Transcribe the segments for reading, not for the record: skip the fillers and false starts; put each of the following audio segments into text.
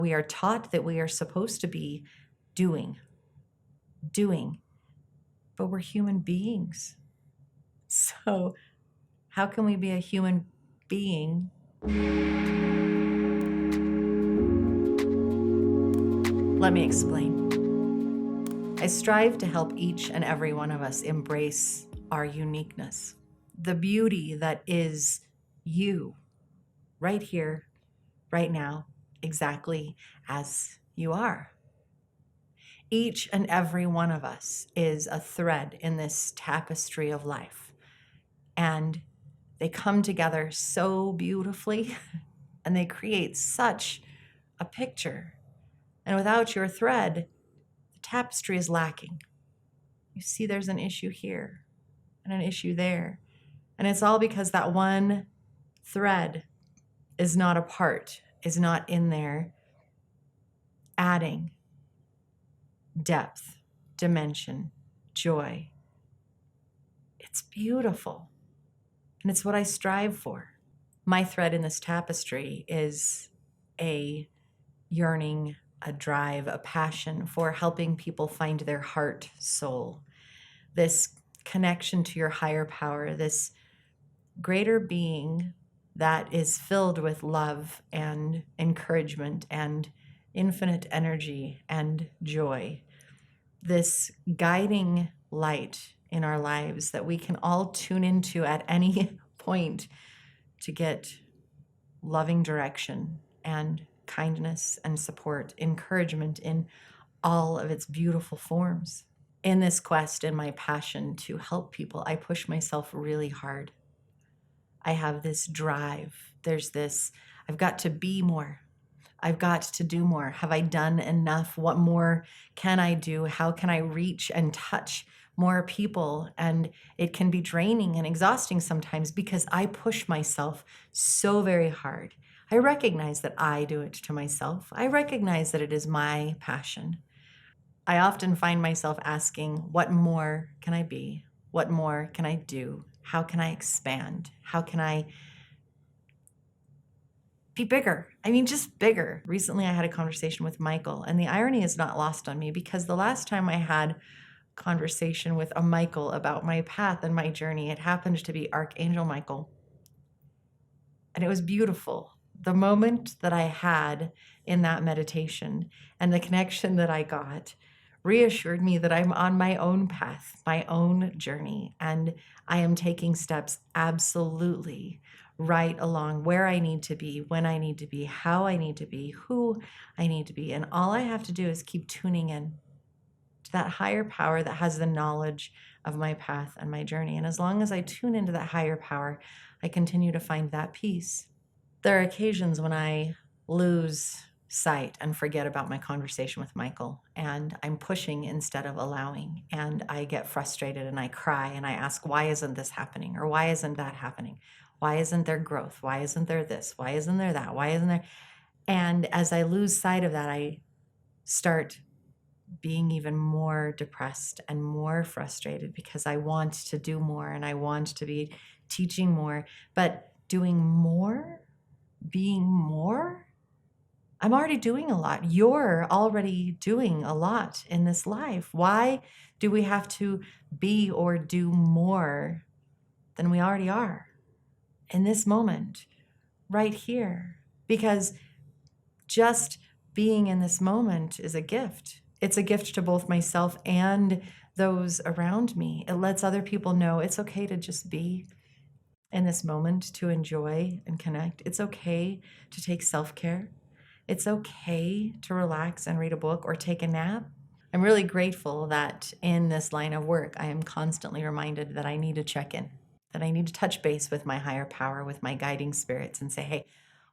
We are taught that we are supposed to be doing, but we're human beings. So how can we be a human being? Let me explain. I strive to help each and every one of us embrace our uniqueness, the beauty that is you, right here, right now, exactly as you are. Each and every one of us is a thread in this tapestry of life, and they come together so beautifully and they create such a picture. And without your thread, the tapestry is lacking. You see, there's an issue here and an issue there. And it's all because that one thread is not a part, is not in there, adding depth, dimension, joy. It's beautiful. And it's what I strive for. My thread in this tapestry is a yearning, a drive, a passion for helping people find their heart soul, this connection to your higher power, this greater being that is filled with love and encouragement and infinite energy and joy, this guiding light in our lives that we can all tune into at any point to get loving direction and kindness and support, encouragement in all of its beautiful forms. In this quest, in my passion to help people, I push myself really hard. I have this drive. There's this, I've got to be more. I've got to do more. Have I done enough? What more can I do? How can I reach and touch more people? And it can be draining and exhausting sometimes because I push myself so very hard. I recognize that I do it to myself. I recognize that it is my passion. I often find myself asking, what more can I be? What more can I do? How can I expand? How can I be bigger? I mean, just bigger. Recently, I had a conversation with Michael, and the irony is not lost on me because the last time I had a conversation with a Michael about my path and my journey, it happened to be Archangel Michael. And it was beautiful. The moment that I had in that meditation and the connection that I got reassured me that I'm on my own path, my own journey, and I am taking steps absolutely right along where I need to be, when I need to be, how I need to be, who I need to be. And all I have to do is keep tuning in to that higher power that has the knowledge of my path and my journey. And as long as I tune into that higher power, I continue to find that peace. There are occasions when I lose sight and forget about my conversation with Michael, and I'm pushing instead of allowing, and I get frustrated and I cry and I ask, why isn't this happening? Or why isn't that happening? Why isn't there growth? Why isn't there this? Why isn't there that? Why isn't there? And as I lose sight of that, I start being even more depressed and more frustrated because I want to do more and I want to be teaching more, but doing more, being more, I'm already doing a lot. You're already doing a lot in this life. Why do we have to be or do more than we already are in this moment, right here? Because just being in this moment is a gift. It's a gift to both myself and those around me. It lets other people know it's okay to just be in this moment, to enjoy and connect. It's okay to take self-care. It's okay to relax and read a book or take a nap. I'm really grateful that in this line of work, I am constantly reminded that I need to check in, that I need to touch base with my higher power, with my guiding spirits and say, hey,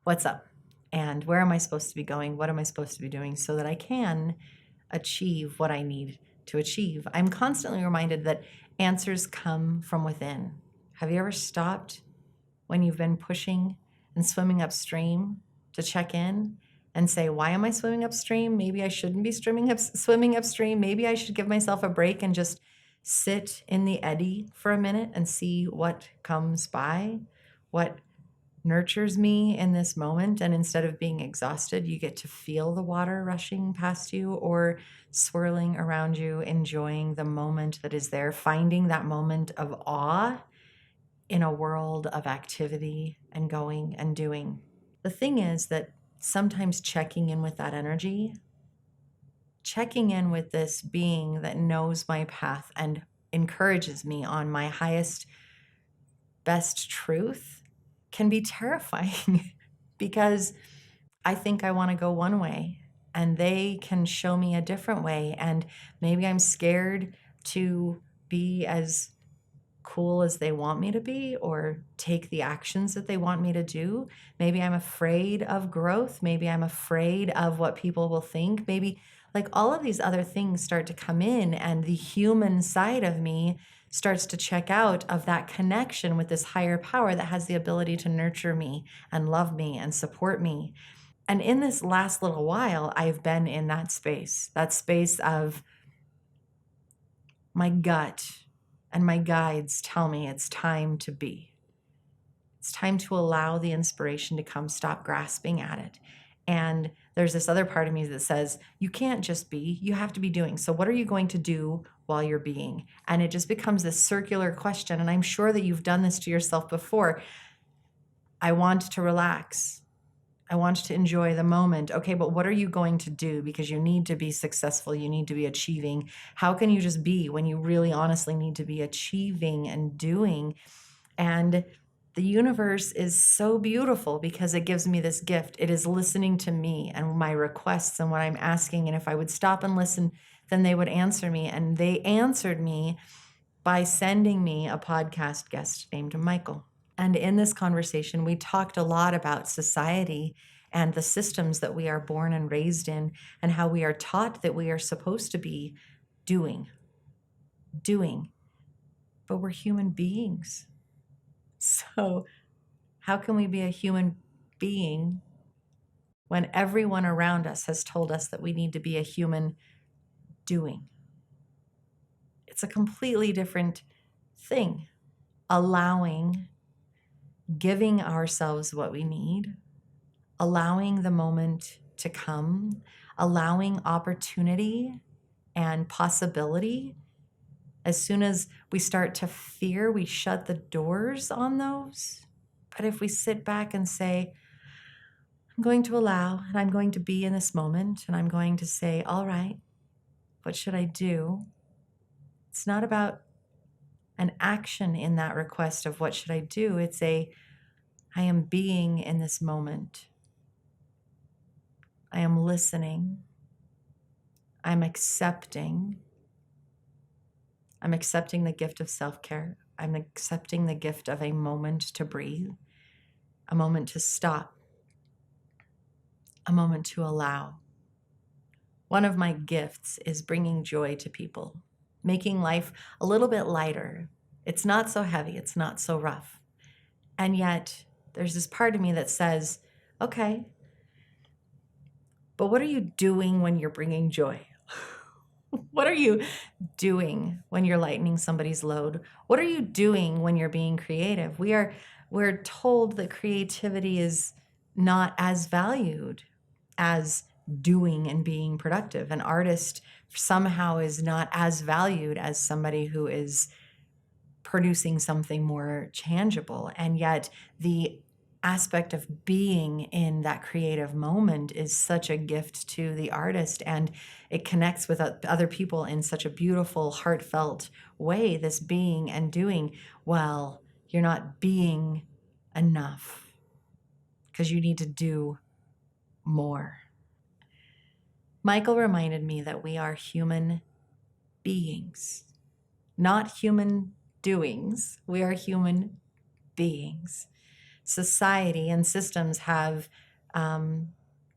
what's up? And where am I supposed to be going? What am I supposed to be doing so that I can achieve what I need to achieve? I'm constantly reminded that answers come from within. Have you ever stopped when you've been pushing and swimming upstream to check in and say, why am I swimming upstream? Maybe I shouldn't be swimming upstream. Maybe I should give myself a break and just sit in the eddy for a minute and see what comes by, what nurtures me in this moment. And instead of being exhausted, you get to feel the water rushing past you or swirling around you, enjoying the moment that is there, finding that moment of awe in a world of activity and going and doing. The thing is that sometimes checking in with that energy, checking in with this being that knows my path and encourages me on my highest, best truth can be terrifying because I think I want to go one way and they can show me a different way. And maybe I'm scared to be as cool as they want me to be or take the actions that they want me to do. Maybe I'm afraid of growth. Maybe I'm afraid of what people will think. Maybe like all of these other things start to come in, and the human side of me starts to check out of that connection with this higher power that has the ability to nurture me and love me and support me. And in this last little while, I've been in that space of my gut and my guides tell me it's time to be. It's time to allow the inspiration to come, stop grasping at it. And there's this other part of me that says, you can't just be, you have to be doing. So, what are you going to do while you're being? And it just becomes this circular question. And I'm sure that you've done this to yourself before. I want to relax. I want to enjoy the moment. Okay, but what are you going to do? Because you need to be successful. You need to be achieving. How can you just be when you really honestly need to be achieving and doing? And the universe is so beautiful because it gives me this gift. It is listening to me and my requests and what I'm asking. And if I would stop and listen, then they would answer me. And they answered me by sending me a podcast guest named Michael. And in this conversation, we talked a lot about society and the systems that we are born and raised in, and how we are taught that we are supposed to be doing. But we're human beings. So, how can we be a human being when everyone around us has told us that we need to be a human doing? It's a completely different thing. Allowing, giving ourselves what we need, allowing the moment to come, allowing opportunity and possibility. As soon as we start to fear, we shut the doors on those. But if we sit back and say, I'm going to allow, and I'm going to be in this moment, and I'm going to say, all right, what should I do? It's not about an action in that request of what should I do. It's I am being in this moment. I am listening. I'm accepting. I'm accepting the gift of self-care. I'm accepting the gift of a moment to breathe, a moment to stop, a moment to allow. One of my gifts is bringing joy to people, making life a little bit lighter. It's not so heavy. It's not so rough. And yet there's this part of me that says, okay, but what are you doing when you're bringing joy? What are you doing when you're lightening somebody's load? What are you doing when you're being creative? We're told that creativity is not as valued as doing and being productive. An artist somehow is not as valued as somebody who is producing something more tangible. And yet the aspect of being in that creative moment is such a gift to the artist, and it connects with other people in such a beautiful, heartfelt way. This being and doing, well, you're not being enough because you need to do more. Michael reminded me that we are human beings, not human doings. We are human beings. Society and systems have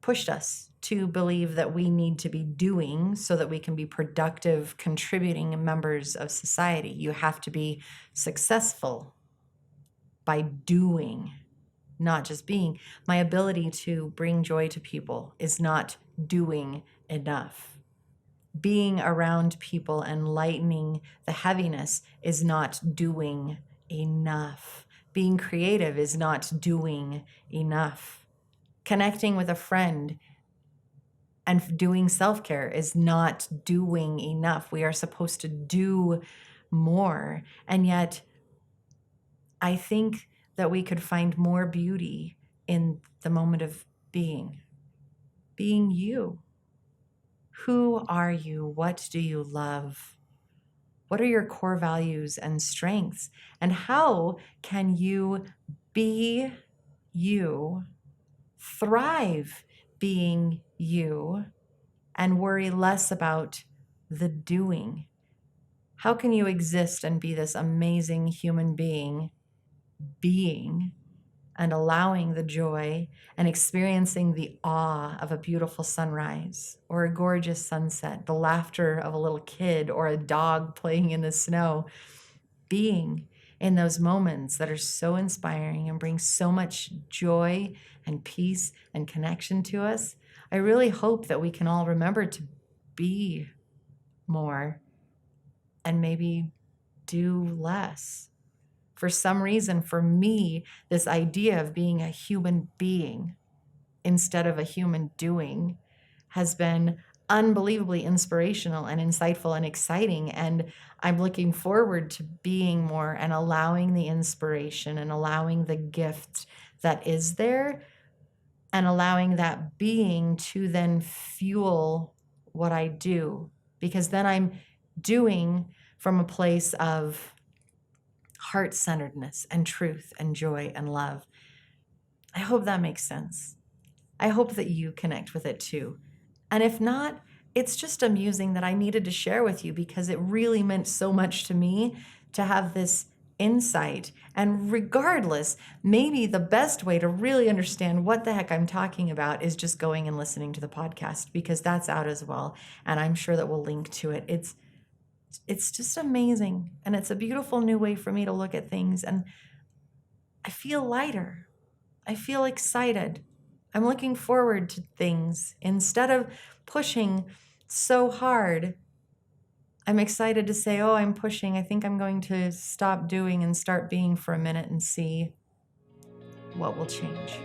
pushed us to believe that we need to be doing so that we can be productive, contributing members of society. You have to be successful by doing, not just being. My ability to bring joy to people is not doing enough. Being around people and lightening the heaviness is not doing enough. Being creative is not doing enough. Connecting with a friend and doing self-care is not doing enough. We are supposed to do more. And yet, I think that we could find more beauty in the moment of being you. Who are you? What do you love? What are your core values and strengths? And how can you be you, thrive being you, and worry less about the doing? How can you exist and be this amazing human being, and allowing the joy and experiencing the awe of a beautiful sunrise or a gorgeous sunset, the laughter of a little kid or a dog playing in the snow, being in those moments that are so inspiring and bring so much joy and peace and connection to us. I really hope that we can all remember to be more and maybe do less. For some reason, for me, this idea of being a human being instead of a human doing has been unbelievably inspirational and insightful and exciting. And I'm looking forward to being more and allowing the inspiration and allowing the gift that is there and allowing that being to then fuel what I do. Because then I'm doing from a place of heart-centeredness and truth and joy and love. I hope that makes sense. I hope that you connect with it too. And if not, it's just amusing that I needed to share with you because it really meant so much to me to have this insight. And regardless, maybe the best way to really understand what the heck I'm talking about is just going and listening to the podcast, because that's out as well. And I'm sure that we'll link to it. It's just amazing. And it's a beautiful new way for me to look at things. And I feel lighter. I feel excited. I'm looking forward to things. Instead of pushing so hard, I'm excited to say, oh, I'm pushing. I think I'm going to stop doing and start being for a minute and see what will change.